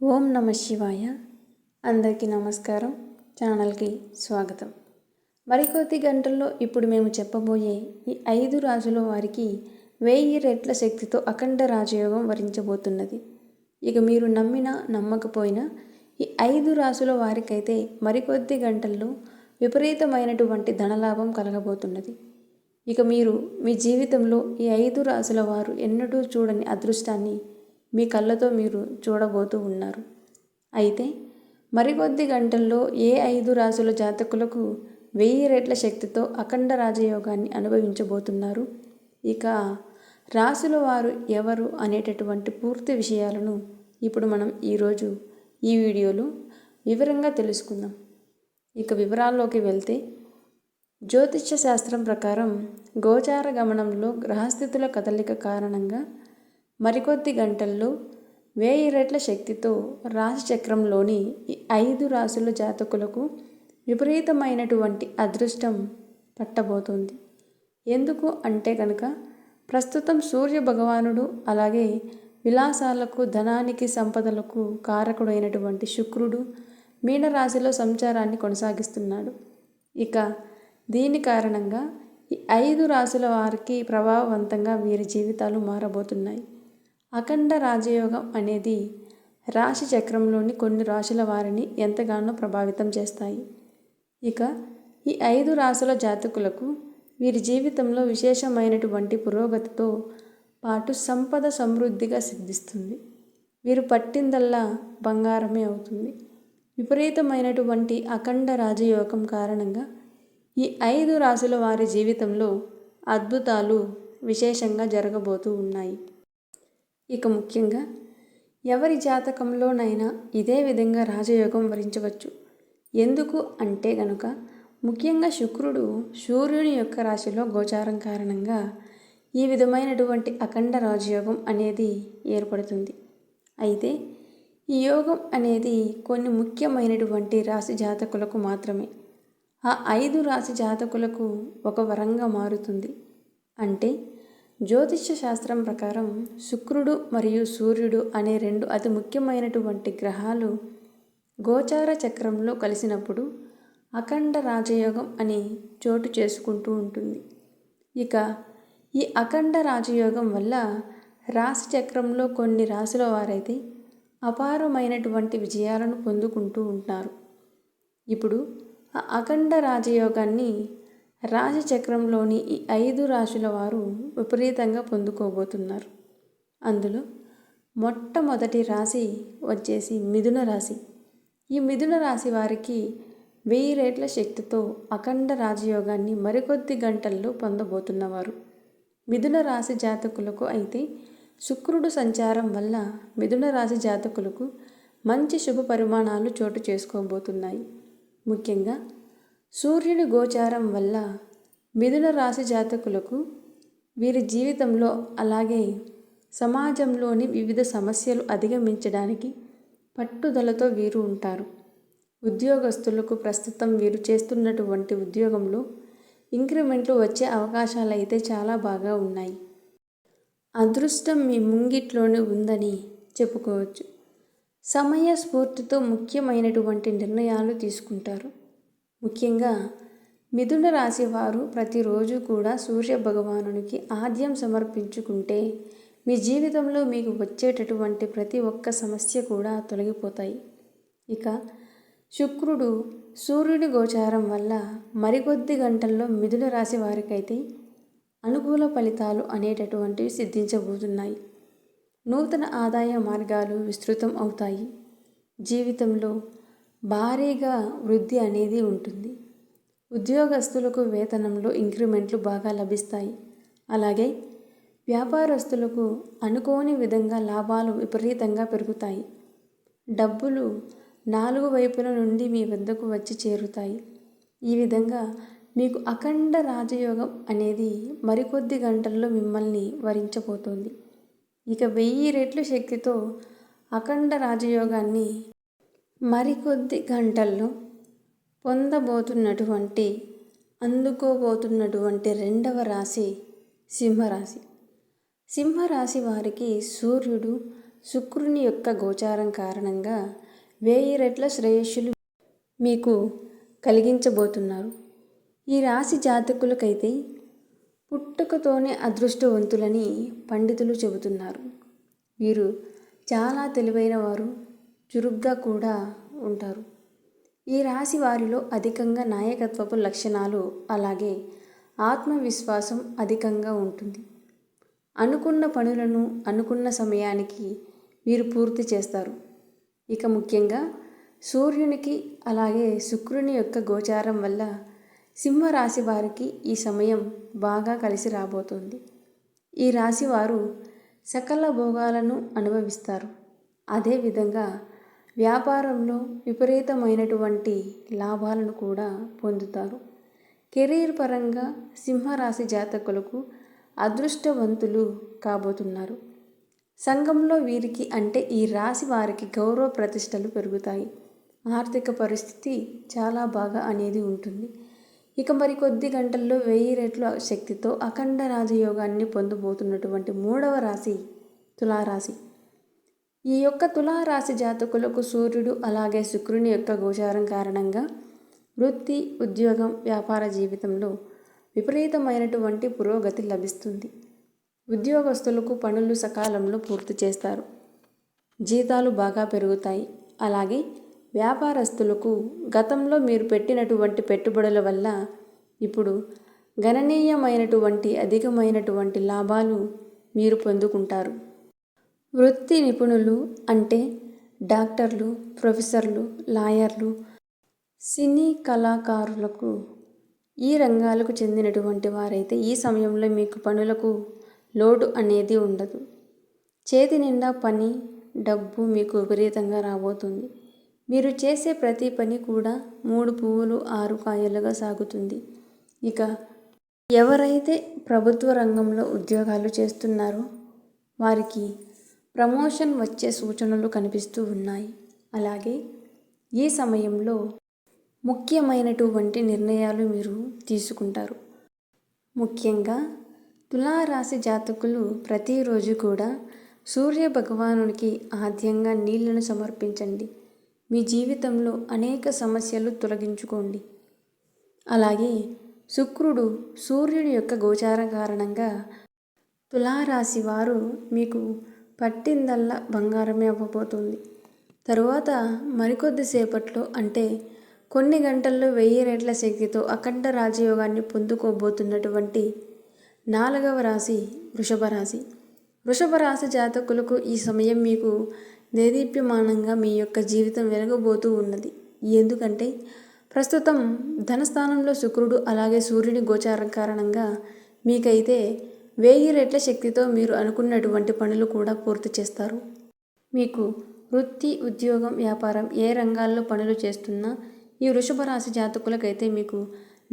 ఓం నమ శివాయ. అందరికీ నమస్కారం. ఛానల్కి స్వాగతం. మరికొద్ది గంటల్లో ఇప్పుడు మేము చెప్పబోయే ఈ 5 రాశుల వారికి 1000 రెట్ల శక్తితో అఖండ రాజయోగం వరించబోతున్నది. ఇక మీరు నమ్మినా నమ్మకపోయినా ఈ 5 రాశుల వారికైతే మరికొద్ది గంటల్లో విపరీతమైనటువంటి ధనలాభం కలగబోతున్నది. ఇక మీరు మీ జీవితంలో ఈ 5 రాశుల వారు ఎన్నడూ చూడని అదృష్టాన్ని మీ కళ్ళతో మీరు చూడబోతూ ఉన్నారు. అయితే మరికొద్ది గంటల్లో ఏ 5 రాశుల జాతకులకు 1000 రెట్ల శక్తితో అఖండ రాజయోగాన్ని అనుభవించబోతున్నారు, ఇక రాశుల వారు ఎవరు అనేటటువంటి పూర్తి విషయాలను ఇప్పుడు మనం ఈరోజు ఈ వీడియోలో వివరంగా తెలుసుకుందాం. ఇక వివరాల్లోకి వెళ్తే, జ్యోతిష్య శాస్త్రం ప్రకారం గోచార గమనంలో గ్రహస్థితుల కదలిక కారణంగా మరికొద్ది గంటల్లో 1000 రెట్ల శక్తితో రాశి చక్రంలోని ఈ 5 రాశుల జాతకులకు విపరీతమైనటువంటి అదృష్టం పట్టబోతోంది. ఎందుకు అంటే కనుక ప్రస్తుతం సూర్య భగవానుడు, అలాగే విలాసాలకు, ధనానికి, సంపదలకు కారకుడైనటువంటి శుక్రుడు మీనరాశిలో సంచారాన్ని కొనసాగిస్తున్నాడు. ఇక దీని కారణంగా ఈ 5 రాశుల వారికి ప్రభావవంతంగా వీరి జీవితాలు మారబోతున్నాయి. అఖండ రాజయోగం అనేది రాశి చక్రంలోని కొన్ని రాశుల వారిని ఎంతగానో ప్రభావితం చేస్తాయి. ఇక ఈ 5 రాశుల జాతకులకు వీరి జీవితంలో విశేషమైనటువంటి పురోగతితో పాటు సంపద సమృద్ధిగా సిద్ధిస్తుంది. వీరు పట్టిందల్లా బంగారమే అవుతుంది. విపరీతమైనటువంటి అఖండ రాజయోగం కారణంగా ఈ 5 రాశుల వారి జీవితంలో అద్భుతాలు విశేషంగా జరగబోతూ ఉన్నాయి. ఇక ముఖ్యంగా ఎవరి జాతకంలోనైనా ఇదే విధంగా రాజయోగం వరించవచ్చు. ఎందుకు అంటే గనుక ముఖ్యంగా శుక్రుడు సూర్యుని యొక్క రాశిలో గోచారం కారణంగా ఈ విధమైనటువంటి అఖండ రాజయోగం అనేది ఏర్పడుతుంది. అయితే ఈ యోగం అనేది కొన్ని ముఖ్యమైనటువంటి రాశి జాతకులకు మాత్రమే, ఆ 5 రాశి జాతకులకు ఒక వరంగా మారుతుంది. అంటే జ్యోతిష్య శాస్త్రం ప్రకారం శుక్రుడు మరియు సూర్యుడు అనే 2 అతి ముఖ్యమైనటువంటి గ్రహాలు గోచార చక్రంలో కలిసినప్పుడు అఖండ రాజయోగం అని చోటు చేసుకుంటూ ఉంటుంది. ఇక ఈ అఖండ రాజయోగం వల్ల రాశి చక్రంలో కొన్ని రాశుల వారైతే అపారమైనటువంటి విజయాలను పొందుకుంటూ ఉంటారు. ఇప్పుడు ఆ అఖండ రాజయోగాన్ని రాశి చక్రంలోని ఈ 5 రాశుల వారు విపరీతంగా పొందుకోబోతున్నారు. అందులో మొట్టమొదటి రాశి వచ్చేసి మిథున రాశి. ఈ మిథున రాశి వారికి 1000 రెట్ల శక్తితో అఖండ రాజయోగాన్ని మరికొద్ది గంటల్లో పొందబోతున్నవారు. మిథున రాశి జాతకులకు అయితే శుక్రుడు సంచారం వల్ల మిథున రాశి జాతకులకు మంచి శుభ పరిమాణాలు చోటు చేసుకోబోతున్నాయి. ముఖ్యంగా సూర్యుని గోచారం వల్ల మిథున రాశి జాతకులకు వీరి జీవితంలో, అలాగే సమాజంలోని వివిధ సమస్యలు అధిగమించడానికి పట్టుదలతో వీరు ఉంటారు. ఉద్యోగస్తులకు ప్రస్తుతం వీరు చేస్తున్నటువంటి ఉద్యోగంలో ఇంక్రిమెంట్లు వచ్చే అవకాశాలు అయితే చాలా బాగా ఉన్నాయి. అదృష్టం మీ ముంగిట్లోనే ఉందని చెప్పుకోవచ్చు. సమయ స్ఫూర్తితో ముఖ్యమైనటువంటి నిర్ణయాలు తీసుకుంటారు. ముఖ్యంగా మిథున రాశి వారు ప్రతిరోజు కూడా సూర్య భగవానునికి ఆద్యం సమర్పించుకుంటే మీ జీవితంలో మీకు వచ్చేటటువంటి ప్రతి ఒక్క సమస్య కూడా తొలగిపోతాయి. ఇక శుక్రుడు సూర్యుని గోచారం వల్ల మరికొద్ది గంటల్లో మిథున రాశి వారికైతే అనుకూల ఫలితాలు అనేటటువంటివి సిద్ధించబోతున్నాయి. నూతన ఆదాయ మార్గాలు విస్తృతం అవుతాయి. జీవితంలో భారీగా వృద్ధి అనేది ఉంటుంది. ఉద్యోగస్తులకు వేతనంలో ఇంక్రిమెంట్లు బాగా లభిస్తాయి. అలాగే వ్యాపారస్తులకు అనుకోని విధంగా లాభాలు విపరీతంగా పెరుగుతాయి. డబ్బులు 4 వైపుల నుండి మీ వద్దకు వచ్చి చేరుతాయి. ఈ విధంగా మీకు అఖండ రాజయోగం అనేది మరికొద్ది గంటల్లో మిమ్మల్ని వరించబోతోంది. ఇక 1000 రెట్ల శక్తితో అఖండ రాజయోగాన్ని మరికొద్ది గంటల్లో అందుకోబోతున్నటువంటి 2వ రాశి సింహరాశి. సింహరాశి వారికి సూర్యుడు శుక్రుని యొక్క గోచారం కారణంగా 1000 రెట్ల శ్రేయస్సులు మీకు కలిగించబోతున్నారు. ఈ రాశి జాతకులకైతే పుట్టుకతోనే అదృష్టవంతులని పండితులు చెబుతున్నారు. వీరు చాలా తెలివైన వారు, చురుగ్గా కూడా ఉంటారు. ఈ రాశి వారిలో అధికంగా నాయకత్వపు లక్షణాలు, అలాగే ఆత్మవిశ్వాసం అధికంగా ఉంటుంది. అనుకున్న పనులను అనుకున్న సమయానికి వీరు పూర్తి చేస్తారు. ఇక ముఖ్యంగా సూర్యునికి అలాగే శుక్రుని యొక్క గోచారం వల్ల సింహరాశి వారికి ఈ సమయం బాగా కలిసి రాబోతుంది. ఈ రాశి వారు సకల భోగాలను అనుభవిస్తారు. అదేవిధంగా వ్యాపారంలో విపరీతమైనటువంటి లాభాలను కూడా పొందుతారు. కెరీర్ పరంగా సింహరాశి జాతకులకు అదృష్టవంతులు కాబోతున్నారు. సంఘంలో వీరికి అంటే ఈ రాశి వారికి గౌరవ ప్రతిష్టలు పెరుగుతాయి. ఆర్థిక పరిస్థితి చాలా బాగా అనేది ఉంటుంది. ఇక మరికొద్ది గంటల్లో 1000 రెట్ల శక్తితో అఖండ రాజయోగాన్ని పొందబోతున్నటువంటి 3వ రాశి తులారాశి. ఈ యొక్క తులారాశి జాతకులకు సూర్యుడు అలాగే శుక్రుని యొక్క గోచారం కారణంగా వృత్తి, ఉద్యోగం, వ్యాపార జీవితంలో విపరీతమైనటువంటి పురోగతి లభిస్తుంది. ఉద్యోగస్తులకు పనులు సకాలంలో పూర్తి చేస్తారు. జీతాలు బాగా పెరుగుతాయి. అలాగే వ్యాపారస్తులకు గతంలో మీరు పెట్టినటువంటి పెట్టుబడుల వల్ల ఇప్పుడు గణనీయమైనటువంటి అధికమైనటువంటి లాభాలు మీరు పొందుకుంటారు. వృత్తి నిపుణులు అంటే డాక్టర్లు, ప్రొఫెసర్లు, లాయర్లు, సినీ కళాకారులకు ఈ రంగాలకు చెందినటువంటి వారైతే ఈ సమయంలో మీకు పనులకు లోటు అనేది ఉండదు. చేతి నిండా పని, డబ్బు మీకు విపరీతంగా రాబోతుంది. మీరు చేసే ప్రతి పని కూడా 3 పువ్వులు 6 కాయలుగా సాగుతుంది. ఇక ఎవరైతే ప్రభుత్వ రంగంలో ఉద్యోగాలు చేస్తున్నారో వారికి ప్రమోషన్ వచ్చే సూచనలు కనిపిస్తూ ఉన్నాయి. అలాగే ఈ సమయంలో ముఖ్యమైనటువంటి నిర్ణయాలు మీరు తీసుకుంటారు. ముఖ్యంగా తులారాశి జాతకులు ప్రతిరోజు కూడా సూర్య భగవానునికి ఆద్యంగా నీళ్లను సమర్పించండి. మీ జీవితంలో అనేక సమస్యలు తొలగించుకోండి. అలాగే శుక్రుడు సూర్యుడి యొక్క గోచారం కారణంగా తులారాశి వారు మీకు పట్టిందల్లా బంగారమే అవ్వబోతుంది. తరువాత మరికొద్దిసేపట్లో అంటే కొన్ని గంటల్లో 1000 రెట్ల శక్తితో అఖండ రాజయోగాన్ని పొందుకోబోతున్నటువంటి 4వ రాశి వృషభ రాశి. వృషభ రాశి జాతకులకు ఈ సమయం మీకు దేదీప్యమానంగా మీ యొక్క జీవితం వెలగబోతూ ఉన్నది. ఎందుకంటే ప్రస్తుతం ధనస్థానంలో శుక్రుడు అలాగే సూర్యుని గోచారం కారణంగా మీకైతే 1000 రెట్ల శక్తితో మీరు అనుకున్నటువంటి పనులు కూడా పూర్తి చేస్తారు. మీకు వృత్తి, ఉద్యోగం, వ్యాపారం ఏ రంగాల్లో పనులు చేస్తున్నా ఈ వృషభ రాశి జాతకులకైతే మీకు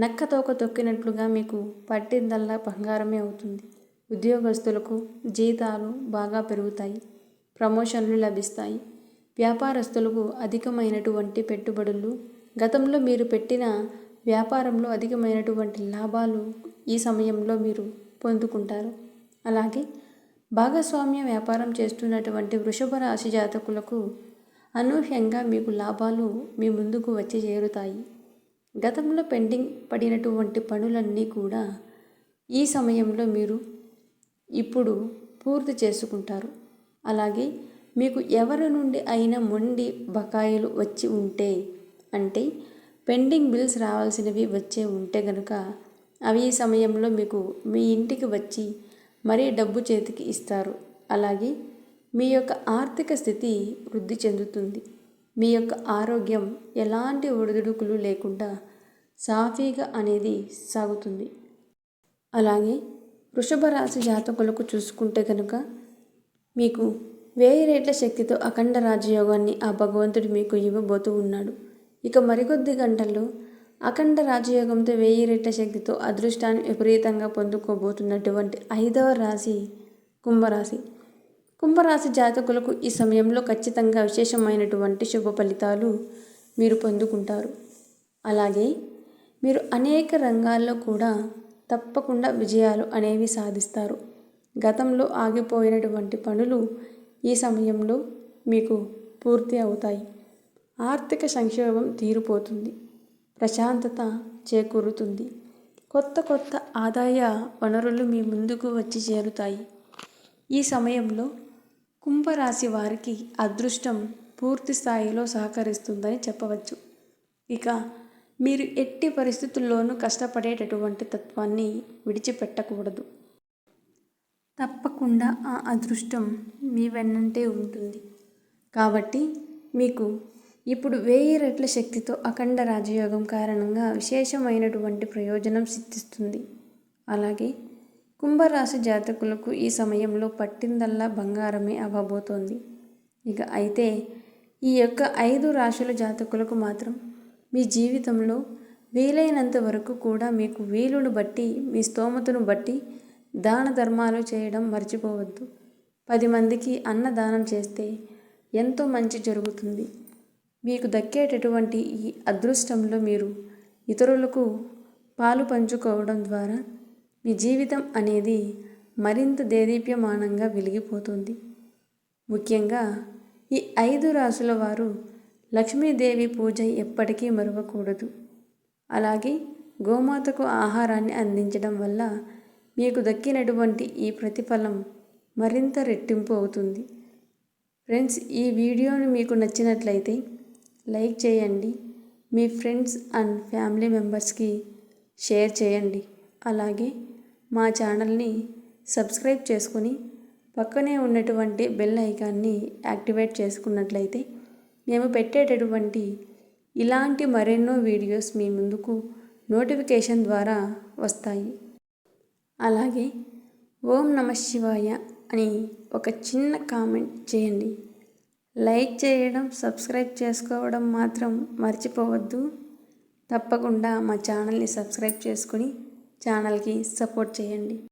నక్కతోక తొక్కినట్లుగా మీకు పట్టిందల్లా బంగారమే అవుతుంది. ఉద్యోగస్తులకు జీతాలు బాగా పెరుగుతాయి. ప్రమోషన్లు లభిస్తాయి. వ్యాపారస్తులకు అధికమైనటువంటి పెట్టుబడులు, గతంలో మీరు పెట్టిన వ్యాపారంలో అధికమైనటువంటి లాభాలు ఈ సమయంలో మీరు పొందుకుంటారు. అలాగే భాగస్వామ్య వ్యాపారం చేస్తున్నటువంటి వృషభ రాశి జాతకులకు అనూహ్యంగా మీకు లాభాలు మీ ముందుకు వచ్చి చేరుతాయి. గతంలో పెండింగ్ పడినటువంటి పనులన్నీ కూడా ఈ సమయంలో మీరు ఇప్పుడు పూర్తి చేసుకుంటారు. అలాగే మీకు ఎవరి నుండి అయినా మొండి బకాయిలు వచ్చి ఉంటే, అంటే పెండింగ్ బిల్స్ రావాల్సినవి వచ్చే ఉంటే గనుక అవి ఈ సమయంలో మీకు మీ ఇంటికి వచ్చి మరీ డబ్బు చేతికి ఇస్తారు. అలాగే మీ యొక్క ఆర్థిక స్థితి వృద్ధి చెందుతుంది. మీ యొక్క ఆరోగ్యం ఎలాంటి ఒడిదుడుకులు లేకుండా సాఫీగా అనేది సాగుతుంది. అలాగే వృషభ రాశి జాతకులకు చూసుకుంటే కనుక మీకు 1000 రెట్ల శక్తితో అఖండ రాజయోగాన్ని ఆ భగవంతుడు మీకు ఇవ్వబోతూ ఉన్నాడు. ఇక మరికొద్ది గంటల్లో అఖండ రాజయోగంతో 1000 రెట్ల శక్తితో అదృష్టాన్ని విపరీతంగా పొందుకోబోతున్నటువంటి 5వ రాశి కుంభరాశి. కుంభరాశి జాతకులకు ఈ సమయంలో ఖచ్చితంగా విశేషమైనటువంటి శుభ ఫలితాలు మీరు పొందుకుంటారు. అలాగే మీరు అనేక రంగాల్లో కూడా తప్పకుండా విజయాలు అనేవి సాధిస్తారు. గతంలో ఆగిపోయినటువంటి పనులు ఈ సమయంలో మీకు పూర్తి అవుతాయి. ఆర్థిక సంక్షోభం తీరిపోతుంది. ప్రశాంతత చేకూరుతుంది. కొత్త కొత్త ఆదాయ వనరులు మీ ముందుకు వచ్చి చేరుతాయి. ఈ సమయంలో కుంభరాశి వారికి అదృష్టం పూర్తి స్థాయిలో సహకరిస్తుందని చెప్పవచ్చు. ఇక మీరు ఎట్టి పరిస్థితుల్లోనూ కష్టపడేటటువంటి తత్వాన్ని విడిచిపెట్టకూడదు. తప్పకుండా ఆ అదృష్టం మీ వెన్నంటే ఉంటుంది. కాబట్టి మీకు ఇప్పుడు 1000 రెట్ల శక్తితో అఖండ రాజయోగం కారణంగా విశేషమైనటువంటి ప్రయోజనం సిద్ధిస్తుంది. అలాగే కుంభరాశి జాతకులకు ఈ సమయంలో పట్టిందల్లా బంగారమే అవ్వబోతోంది. ఇక అయితే ఈ యొక్క 5 రాశుల జాతకులకు మాత్రం మీ జీవితంలో వీలైనంత వరకు కూడా మీకు వీలును బట్టి, మీ స్తోమతను బట్టి దాన ధర్మాలు చేయడం మర్చిపోవద్దు. 10 మందికి అన్నదానం చేస్తే ఎంతో మంచి జరుగుతుంది. మీకు దక్కేటటువంటి ఈ అదృష్టంలో మీరు ఇతరులకు పాలు పంచుకోవడం ద్వారా మీ జీవితం అనేది మరింత దేదీప్యమానంగా వెలిగిపోతుంది. ముఖ్యంగా ఈ 5 రాశుల వారు లక్ష్మీదేవి పూజ ఎప్పటికీ మరువకూడదు. అలాగే గోమాతకు ఆహారాన్ని అందించడం వల్ల మీకు దక్కినటువంటి ఈ ప్రతిఫలం మరింత రెట్టింపు అవుతుంది. ఫ్రెండ్స్, ఈ వీడియోని మీకు నచ్చినట్లయితే లైక్ చేయండి. మీ ఫ్రెండ్స్ అండ్ ఫ్యామిలీ మెంబర్స్కి షేర్ చేయండి. అలాగే మా ఛానల్ని సబ్స్క్రైబ్ చేసుకొని పక్కనే ఉన్నటువంటి బెల్ ఐకాన్ని యాక్టివేట్ చేసుకున్నట్లయితే మేము పెట్టేటటువంటి ఇలాంటి మరెన్నో వీడియోస్ మీ ముందుకు నోటిఫికేషన్ ద్వారా వస్తాయి. అలాగే ఓం నమః శివాయ అని ఒక చిన్న కామెంట్ చేయండి. లైక్ చేయడం, సబ్స్క్రైబ్ చేసుకోవడం మాత్రం మర్చిపోవద్దు. తప్పకుండా మా ఛానల్ని సబ్స్క్రైబ్ చేసుకుని ఛానల్కి సపోర్ట్ చేయండి.